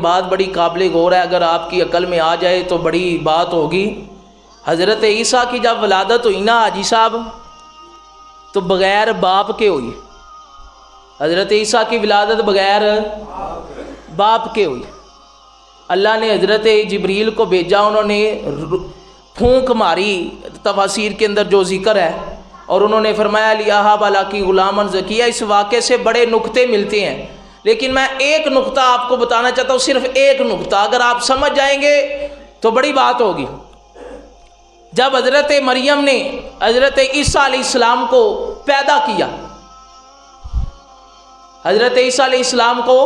بات بڑی قابل غور ہے، اگر آپ کی عقل میں آ جائے تو بڑی بات ہوگی۔ حضرت عیسیٰ کی جب ولادت ہوئی نا حاجی صاحب، تو بغیر باپ کے ہوئی۔ حضرت عیسیٰ کی ولادت بغیر باپ کے ہوئی۔ اللہ نے حضرت جبریل کو بھیجا، انہوں نے پھونک ماری، تفاسیر کے اندر جو ذکر ہے، اور انہوں نے فرمایا لیہا بالا کی غلامن زکیہ۔ اس واقعے سے بڑے نقطے ملتے ہیں، لیکن میں ایک نقطہ آپ کو بتانا چاہتا ہوں، صرف ایک نقطہ، اگر آپ سمجھ جائیں گے تو بڑی بات ہوگی۔ جب حضرت مریم نے حضرت عیسیٰ علیہ السلام کو پیدا کیا، حضرت عیسیٰ علیہ السلام کو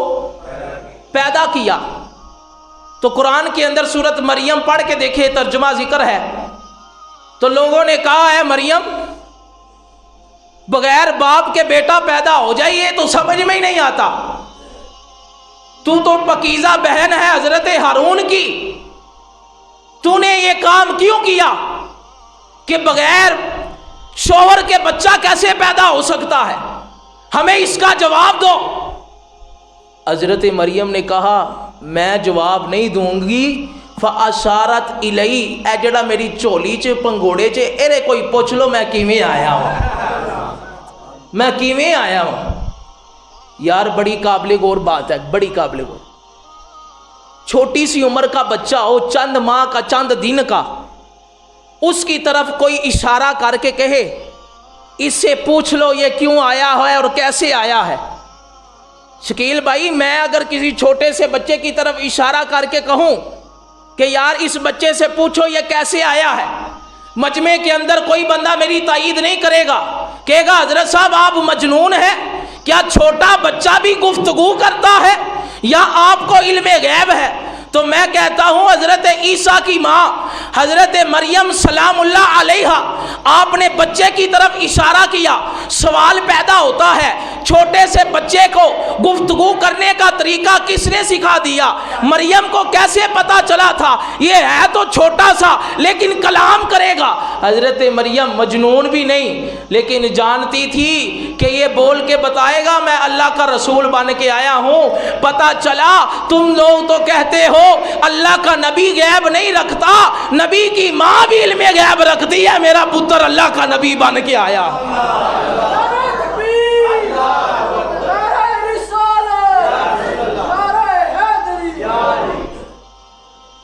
پیدا کیا، تو قرآن کے اندر سورت مریم پڑھ کے دیکھیں، ترجمہ ذکر ہے، تو لوگوں نے کہا ہے مریم بغیر باپ کے بیٹا پیدا ہو جائے تو سمجھ میں ہی نہیں آتا، تو پاکیزہ بہن ہے حضرت ہارون کی، تو نے یہ کام کیوں کیا کہ بغیر شوہر کے بچہ کیسے پیدا ہو سکتا ہے؟ ہمیں اس کا جواب دو۔ حضرت مریم نے کہا میں جواب نہیں دوں گی، فاشارت الی، اے جڑا میری چولی چ پنگوڑے چ ایرے کوئی پوچھ لو میں کیویں آیا ہوں، میں کیویں آیا ہوں۔ یار بڑی قابل غور بات ہے، بڑی قابل غور۔ چھوٹی سی عمر کا بچہ ہو، چند ماہ کا، چند دن کا، اس کی طرف کوئی اشارہ کر کے کہے اس سے پوچھ لو یہ کیوں آیا ہے اور کیسے آیا ہے۔ شکیل بھائی، میں اگر کسی چھوٹے سے بچے کی طرف اشارہ کر کے کہوں کہ یار اس بچے سے پوچھو یہ کیسے آیا ہے، مجمع کے اندر کوئی بندہ میری تائید نہیں کرے گا، کہے گا حضرت صاحب آپ مجنون ہیں، کیا چھوٹا بچہ بھی گفتگو کرتا ہے یا آپ کو علم غیب ہے؟ تو میں کہتا ہوں حضرت عیسیٰ کی ماں حضرت مریم سلام اللہ علیہا، آپ نے بچے کی طرف اشارہ کیا، سوال پیدا ہوتا ہے چھوٹے سے بچے کو گفتگو کرنے کا طریقہ کس نے سکھا دیا؟ مریم کو کیسے پتا چلا تھا یہ ہے تو چھوٹا سا لیکن کلام کرے گا؟ حضرت مریم مجنون بھی نہیں، لیکن جانتی تھی کہ یہ بول کے بتائے گا میں اللہ کا رسول بن کے آیا ہوں۔ پتا چلا تم لوگ تو کہتے ہو اللہ کا نبی غیب نہیں رکھتا، نبی کی ماں بھی علم غیب رکھتی ہے، میرا پتر اللہ کا نبی بن کے آیا۔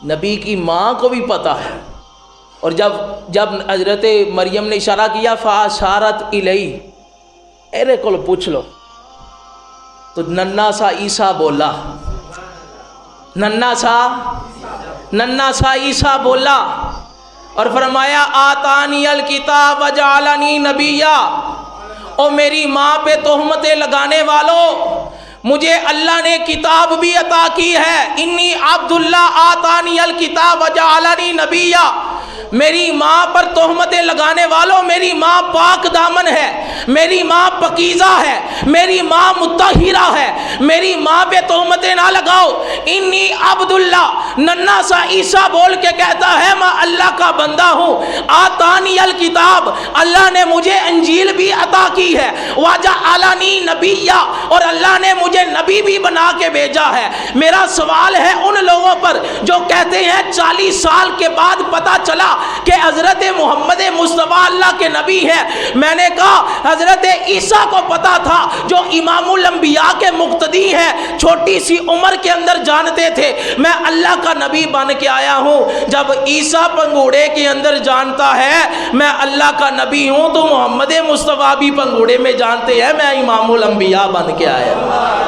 نبی کی ماں کو بھی پتا ہے۔ اور جب حضرت مریم نے اشارہ کیا فاشارت الی، ایرے کو پوچھ لو، تو ننھا سا عیسیٰ بولا، ننھا سا عیسیٰ بولا اور فرمایا آتانی الکتاب وجعلنی نبیا۔ او میری ماں پہ تہمتیں لگانے والوں، مجھے اللہ نے کتاب بھی عطا کی ہے، انی عبداللہ آتانی الکتاب وجعلنی نبیا۔ میری ماں پر تہمتیں لگانے والوں، میری ماں پاک دامن ہے، میری ماں پاکیزہ ہے، میری ماں مطہرہ ہے، میری ماں پہ تہمتیں نہ لگاؤ۔ انی عبداللہ، ننھا سا عیسیٰ بول کے کہتا ہے میں اللہ کا بندہ ہوں۔ آتانی الکتاب، اللہ نے مجھے انجیل بھی عطا کی ہے، وجعلنی نبیا، اور اللہ نے مجھے نبی بھی بنا کے بھیجا ہے۔ میرا سوال ہے ان لوگوں پر جو کہتے ہیں 40 سال کے بعد پتا چلا کہ حضرت محمد مصطفیٰ اللہ کے نبی ہے۔ میں نے کہا حضرت عیسیٰ کو پتا تھا جو امام الانبیاء کے مقتدی ہیں، چھوٹی سی عمر کے اندر جانتے تھے میں اللہ کا نبی بن کے آیا ہوں۔ جب عیسیٰ پنگوڑے کے اندر جانتا ہے میں اللہ کا نبی ہوں، تو محمد مصطفیٰ بھی پنگوڑے میں جانتے ہیں میں امام الانبیاء بن کے آیا ہوں۔